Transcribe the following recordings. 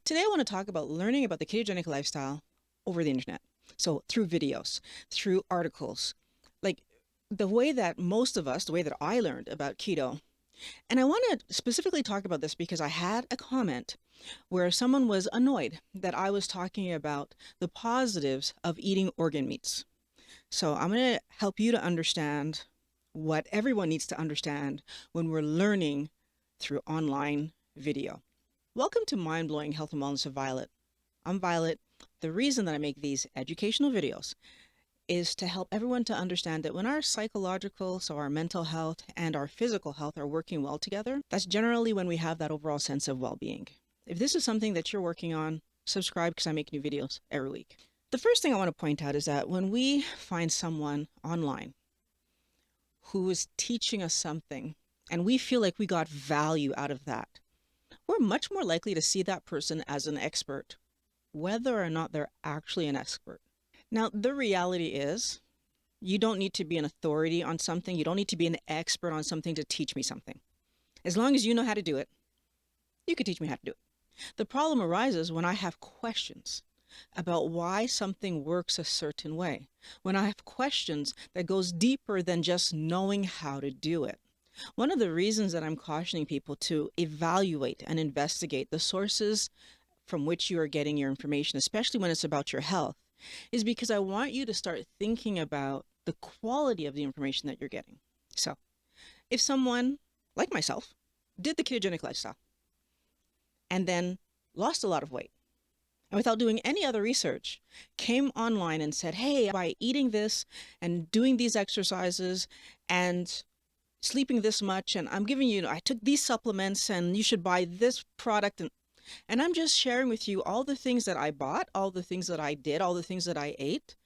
Today, I want to talk about learning about the ketogenic lifestyle over the internet. So, through videos, through articles, like the way that most of us, the way that I learned about keto. And I want to specifically talk about this because I had a comment where someone was annoyed that I was talking about the positives of eating organ meats. So, I'm going to help you to understand what everyone needs to understand when we're learning through online video. Welcome to Mind Blowing Health and Wellness of Violet. I'm Violet. The reason that I make these educational videos is to help everyone to understand that when our psychological, so our mental health and our physical health are working well together, that's generally when we have that overall sense of well-being. If this is something that you're working on, subscribe because I make new videos every week. The first thing I want to point out is that when we find someone online who is teaching us something and we feel like we got value out of that, we're much more likely to see that person as an expert, whether or not they're actually an expert. Now, the reality is, you don't need to be an authority on something. You don't need to be an expert on something to teach me something. As long as you know how to do it, you can teach me how to do it. The problem arises when I have questions about why something works a certain way, when I have questions that goes deeper than just knowing how to do it. One of the reasons that I'm cautioning people to evaluate and investigate the sources from which you are getting your information, especially when it's about your health, is because I want you to start thinking about the quality of the information that you're getting. So, if someone, like myself, did the ketogenic lifestyle and then lost a lot of weight, and without doing any other research, came online and said, hey, by eating this and doing these exercises and sleeping this much, and I'm giving you, I took these supplements and you should buy this product. And I'm just sharing with you all the things that I bought, all the things that I did, all the things that I ate.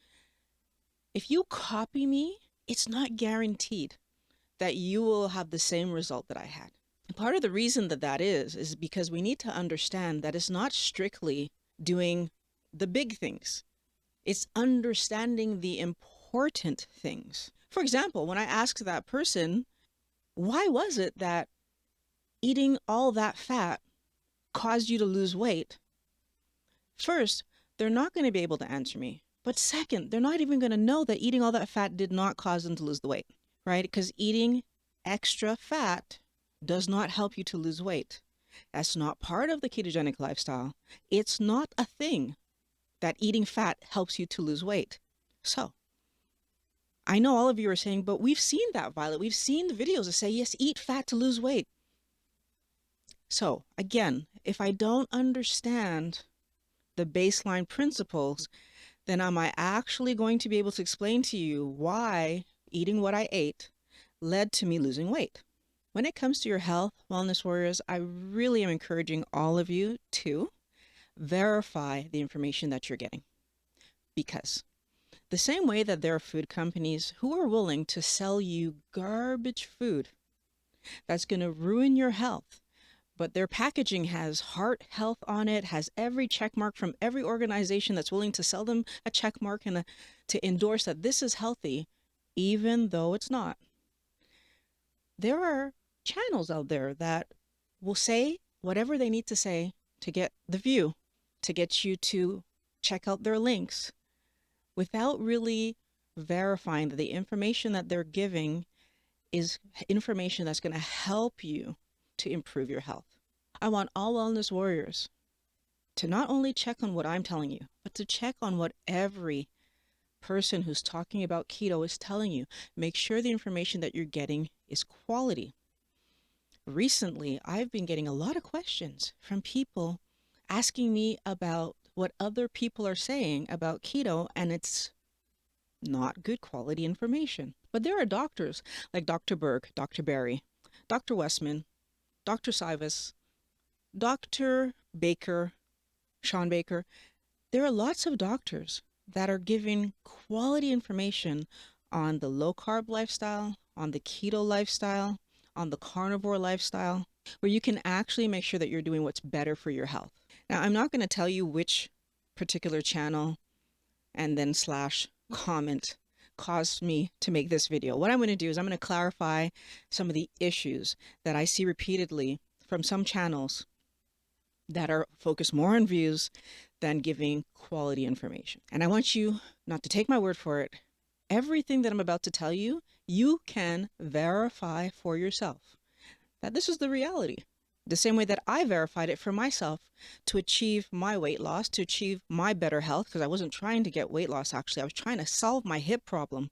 If you copy me, it's not guaranteed that you will have the same result that I had. And part of the reason that that is because we need to understand that it's not strictly doing the big things. It's understanding the important things. For example, when I asked that person, why was it that eating all that fat caused you to lose weight? First, they're not going to be able to answer me. But second, they're not even going to know that eating all that fat did not cause them to lose the weight, right? Because eating extra fat does not help you to lose weight. That's not part of the ketogenic lifestyle. It's not a thing that eating fat helps you to lose weight. So, I know all of you are saying, but we've seen that, Violet. We've seen the videos that say, yes, eat fat to lose weight. So, again, if I don't understand the baseline principles, then am I actually going to be able to explain to you why eating what I ate led to me losing weight? When it comes to your health, wellness warriors, I really am encouraging all of you to verify the information that you're getting. Because the same way that there are food companies who are willing to sell you garbage food that's going to ruin your health, but their packaging has heart health on it, has every check mark from every organization that's willing to sell them a check mark and to endorse that this is healthy, even though it's not. There are channels out there that will say whatever they need to say to get the view, to get you to check out their links, without really verifying that the information that they're giving is information that's going to help you to improve your health. I want all wellness warriors to not only check on what I'm telling you, but to check on what every person who's talking about keto is telling you. Make sure the information that you're getting is quality. Recently, I've been getting a lot of questions from people asking me about what other people are saying about keto, and it's not good quality information. But there are doctors like Dr. Berg, Dr. Barry, Dr. Westman, Dr. Sivas, Dr. Baker, Sean Baker. There are lots of doctors that are giving quality information on the low carb lifestyle, on the keto lifestyle, on the carnivore lifestyle, where you can actually make sure that you're doing what's better for your health. Now, I'm not going to tell you which particular channel and then / comment caused me to make this video. What I'm going to do is I'm going to clarify some of the issues that I see repeatedly from some channels that are focused more on views than giving quality information. And I want you not to take my word for it. Everything that I'm about to tell you, you can verify for yourself that this is the reality. The same way that I verified it for myself to achieve my weight loss, to achieve my better health, because I wasn't trying to get weight loss, actually. I was trying to solve my hip problem.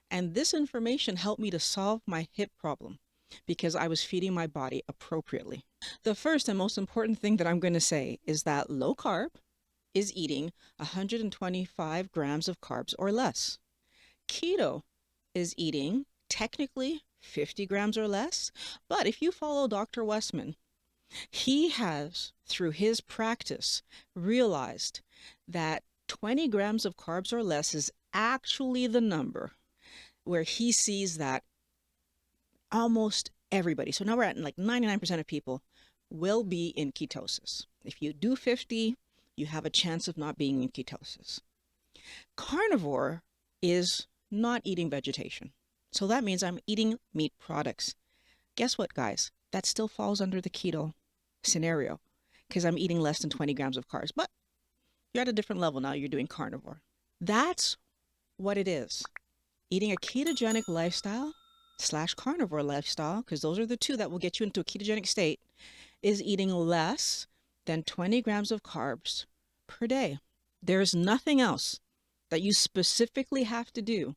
And this information helped me to solve my hip problem because I was feeding my body appropriately. The first and most important thing that I'm going to say is that low carb is eating 125 grams of carbs or less. Keto is eating technically 50 grams or less, but if you follow Dr. Westman, he has, through his practice, realized that 20 grams of carbs or less is actually the number where he sees that almost everybody, so now we're at like 99% of people, will be in ketosis. If you do 50, you have a chance of not being in ketosis. Carnivore is not eating vegetation. So that means I'm eating meat products. Guess what, guys? That still falls under the keto scenario because I'm eating less than 20 grams of carbs. But you're at a different level now. You're doing carnivore. That's what it is. Eating a ketogenic lifestyle / carnivore lifestyle, because those are the two that will get you into a ketogenic state, is eating less than 20 grams of carbs per day. There's nothing else that you specifically have to do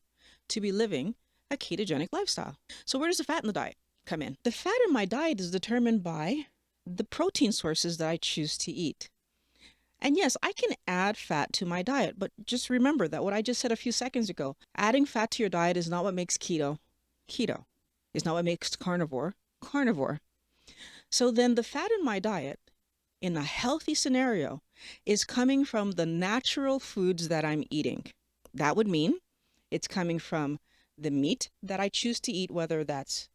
to be living a ketogenic lifestyle. So where does the fat in the diet come in? The fat in my diet is determined by the protein sources that I choose to eat. And yes, I can add fat to my diet, but just remember that what I just said a few seconds ago, adding fat to your diet is not what makes keto keto. It's not what makes carnivore carnivore. So then the fat in my diet, in a healthy scenario, is coming from the natural foods that I'm eating. That would mean it's coming from the meat that I choose to eat, whether that's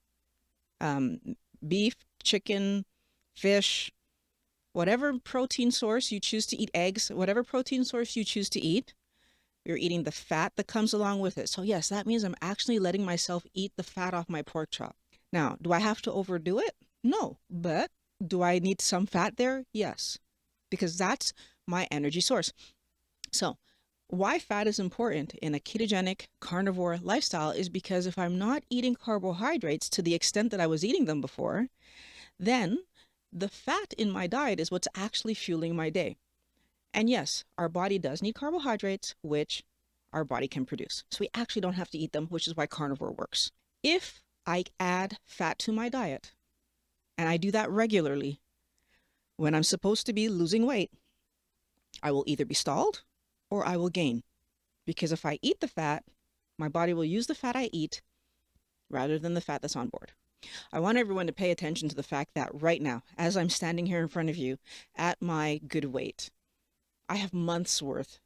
beef, chicken, fish, whatever protein source you choose to eat, eggs, whatever protein source you choose to eat, you're eating the fat that comes along with it. So yes, that means I'm actually letting myself eat the fat off my pork chop. Now, do I have to overdo it? No. But do I need some fat there? Yes. Because that's my energy source. So why fat is important in a ketogenic carnivore lifestyle is because if I'm not eating carbohydrates to the extent that I was eating them before, then the fat in my diet is what's actually fueling my day. And yes, our body does need carbohydrates, which our body can produce. So we actually don't have to eat them, which is why carnivore works. If I add fat to my diet, and I do that regularly, when I'm supposed to be losing weight, I will either be stalled or I will gain. Because if I eat the fat, my body will use the fat I eat rather than the fat that's on board. I want everyone to pay attention to the fact that right now, as I'm standing here in front of you at my good weight, I have months worth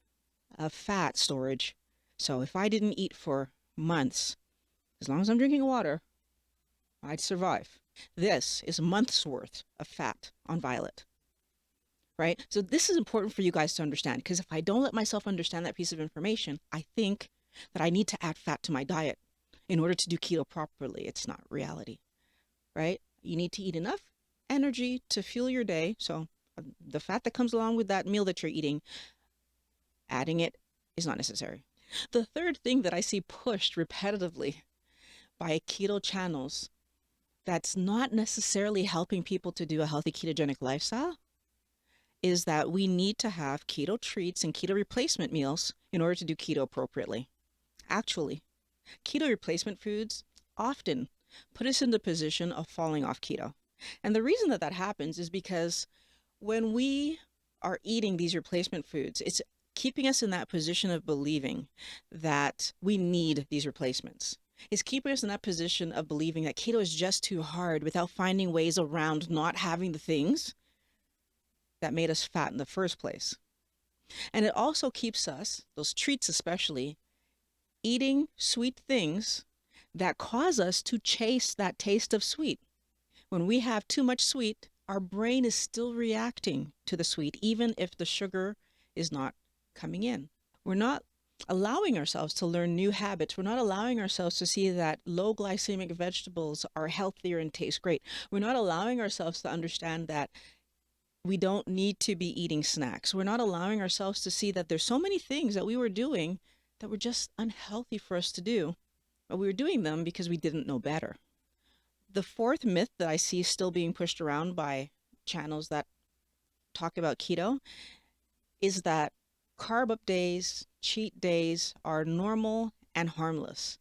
of fat storage. So if I didn't eat for months, as long as I'm drinking water, I'd survive. This is months worth of fat on Violet, right? So this is important for you guys to understand, because if I don't let myself understand that piece of information, I think that I need to add fat to my diet in order to do keto properly. It's not reality, right? You need to eat enough energy to fuel your day. So the fat that comes along with that meal that you're eating, adding it is not necessary. The third thing that I see pushed repetitively by keto channels that's not necessarily helping people to do a healthy ketogenic lifestyle is that we need to have keto treats and keto replacement meals in order to do keto appropriately. Actually, keto replacement foods often put us in the position of falling off keto. And the reason that that happens is because when we are eating these replacement foods, it's keeping us in that position of believing that we need these replacements. It's keeping us in that position of believing that keto is just too hard without finding ways around not having the things that made us fat in the first place. And it also keeps us, those treats especially, eating sweet things that cause us to chase that taste of sweet. When we have too much sweet, our brain is still reacting to the sweet, even if the sugar is not coming in. We're not allowing ourselves to learn new habits. We're not allowing ourselves to see that low glycemic vegetables are healthier and taste great. We're not allowing ourselves to understand that We don't need to be eating snacks. We're not allowing ourselves to see that there's so many things that we were doing that were just unhealthy for us to do, but we were doing them because we didn't know better. The fourth myth that I see still being pushed around by channels that talk about keto is that carb up days, cheat days are normal and harmless.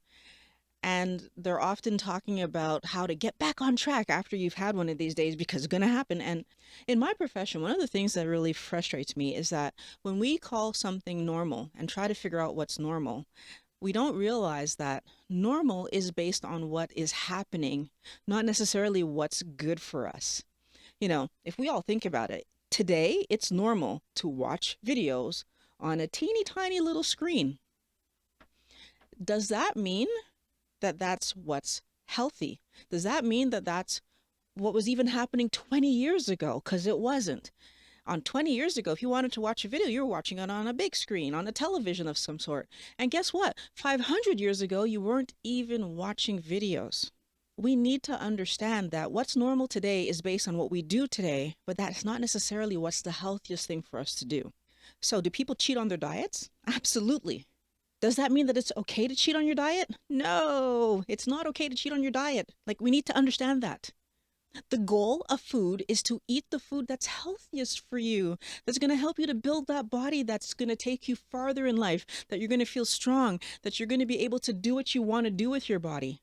And they're often talking about how to get back on track after you've had one of these days because it's going to happen. And in my profession, one of the things that really frustrates me is that when we call something normal and try to figure out what's normal, we don't realize that normal is based on what is happening, not necessarily what's good for us. If we all think about it, today it's normal to watch videos on a teeny tiny little screen. Does that mean that that's what's healthy? Does that mean that that's what was even happening 20 years ago? Because it wasn't. On 20 years ago, if you wanted to watch a video, you were watching it on a big screen, on a television of some sort. And guess what? 500 years ago, you weren't even watching videos. We need to understand that what's normal today is based on what we do today, but that's not necessarily what's the healthiest thing for us to do. So do people cheat on their diets? Absolutely. Does that mean that it's okay to cheat on your diet? No, it's not okay to cheat on your diet. Like, we need to understand that. The goal of food is to eat the food that's healthiest for you, that's going to help you to build that body, that's going to take you farther in life, that you're going to feel strong, that you're going to be able to do what you want to do with your body.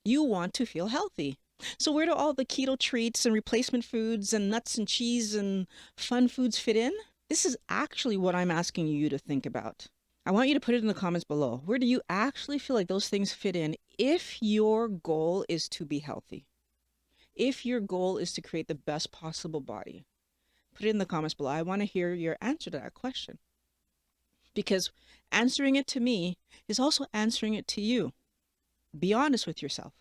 You want to feel healthy. So where do all the keto treats and replacement foods and nuts and cheese and fun foods fit in? This is actually what I'm asking you to think about. I want you to put it in the comments below. Where do you actually feel like those things fit in if your goal is to be healthy? If your goal is to create the best possible body? Put it in the comments below. I want to hear your answer to that question. Because answering it to me is also answering it to you. Be honest with yourself.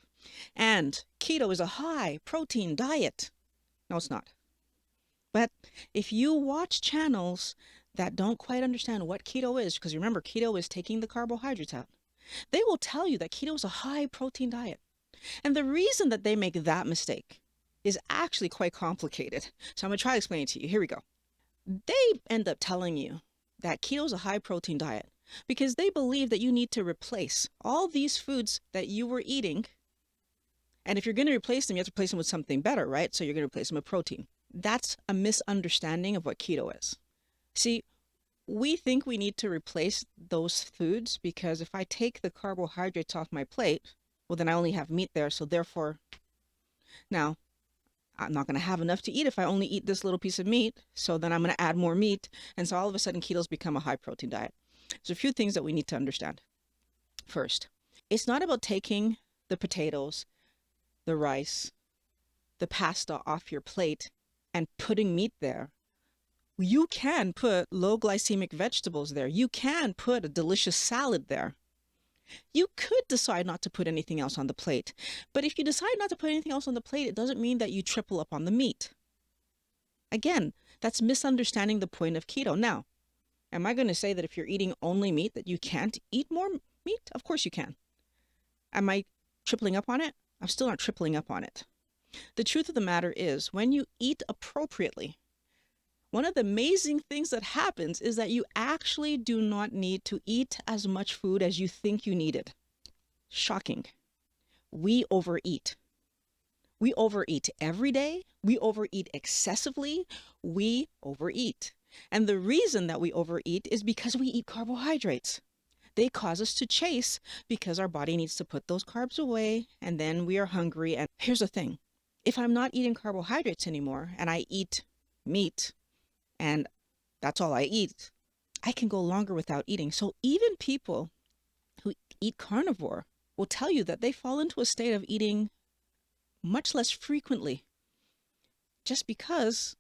And keto is a high protein diet. No, it's not. But if you watch channels that don't quite understand what keto is, because remember, keto is taking the carbohydrates out, they will tell you that keto is a high protein diet. And the reason that they make that mistake is actually quite complicated. So I'm going to try to explain it to you. Here we go. They end up telling you that keto is a high protein diet because they believe that you need to replace all these foods that you were eating. And if you're going to replace them, you have to replace them with something better, right? So you're going to replace them with protein. That's a misunderstanding of what keto is. See, we think we need to replace those foods because if I take the carbohydrates off my plate, well, then I only have meat there. So therefore, now I'm not going to have enough to eat if I only eat this little piece of meat. So then I'm going to add more meat. And so all of a sudden, keto's become a high protein diet. There's a few things that we need to understand. First, it's not about taking the potatoes, the rice, the pasta off your plate and putting meat there. You can put low glycemic vegetables there. You can put a delicious salad there. You could decide not to put anything else on the plate. But if you decide not to put anything else on the plate, it doesn't mean that you triple up on the meat. Again, that's misunderstanding the point of keto. Now, am I going to say that if you're eating only meat that you can't eat more meat? Of course you can. Am I tripling up on it? I'm still not tripling up on it. The truth of the matter is, when you eat appropriately, one of the amazing things that happens is that you actually do not need to eat as much food as you think you needed. Shocking. We overeat. We overeat every day. We overeat excessively. We overeat. And the reason that we overeat is because we eat carbohydrates. They cause us to chase because our body needs to put those carbs away and then we are hungry. And here's the thing. If I'm not eating carbohydrates anymore and I eat meat, and that's all I eat, I can go longer without eating. So even people who eat carnivore will tell you that they fall into a state of eating much less frequently just because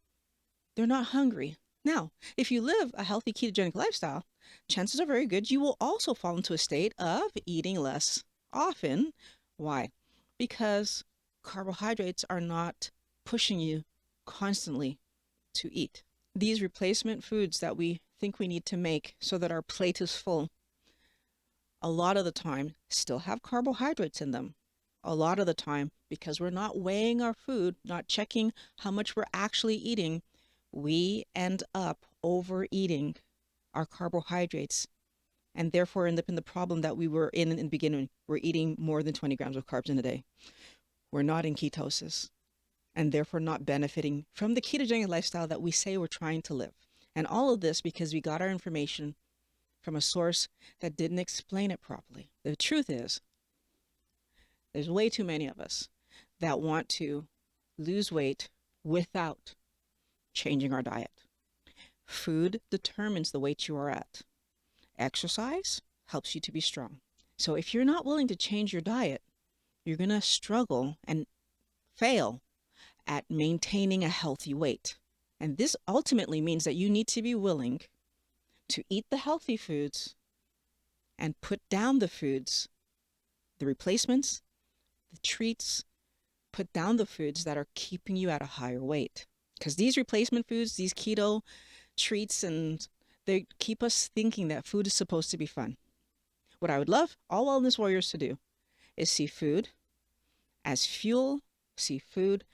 they're not hungry. Now, if you live a healthy ketogenic lifestyle, chances are very good you will also fall into a state of eating less often. Why? Because carbohydrates are not pushing you constantly to eat. These replacement foods that we think we need to make so that our plate is full, a lot of the time still have carbohydrates in them. A lot of the time, because we're not weighing our food, not checking how much we're actually eating, we end up overeating our carbohydrates and therefore end up in the problem that we were in the beginning. We're eating more than 20 grams of carbs in a day. We're not in ketosis and therefore not benefiting from the ketogenic lifestyle that we say we're trying to live. And all of this because we got our information from a source that didn't explain it properly. The truth is, there's way too many of us that want to lose weight without changing our diet. Food determines the weight you are at. Exercise helps you to be strong. So if you're not willing to change your diet, you're going to struggle and fail at maintaining a healthy weight. And this ultimately means that you need to be willing to eat the healthy foods and put down the foods, the replacements, the treats, put down the foods that are keeping you at a higher weight. Because these replacement foods, these keto treats, and they keep us thinking that food is supposed to be fun. What I would love all wellness warriors to do is see food as fuel, see food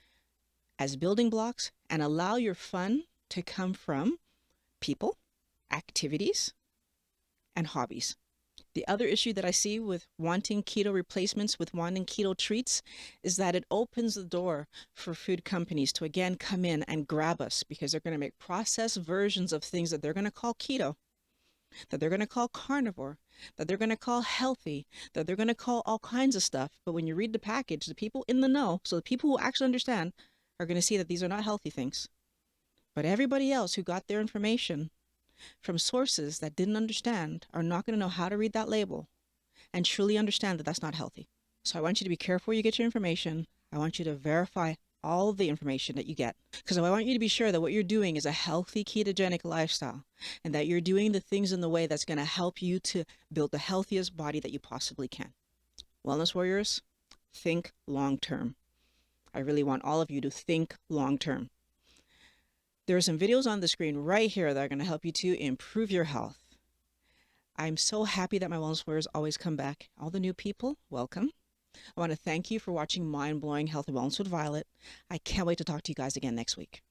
as building blocks, and allow your fun to come from people, activities, and hobbies. The other issue that I see with wanting keto replacements, with wanting keto treats, is that it opens the door for food companies to again come in and grab us because they're going to make processed versions of things that they're going to call keto, that they're going to call carnivore, that they're going to call healthy, that they're going to call all kinds of stuff. But when you read the package, the people in the know, so the people who actually understand, are going to see that these are not healthy things. But everybody else who got their information from sources that didn't understand are not going to know how to read that label and truly understand that that's not healthy. So I want you to be careful where you get your information. I want you to verify all the information that you get, because I want you to be sure that what you're doing is a healthy ketogenic lifestyle and that you're doing the things in the way that's going to help you to build the healthiest body that you possibly can. Wellness warriors, think long term. I really want all of you to think long term. There are some videos on the screen right here that are going to help you to improve your health. I'm so happy that my wellness warriors always come back. All the new people, welcome. I want to thank you for watching Mind Blowing Health and Wellness with Violet. I can't wait to talk to you guys again next week.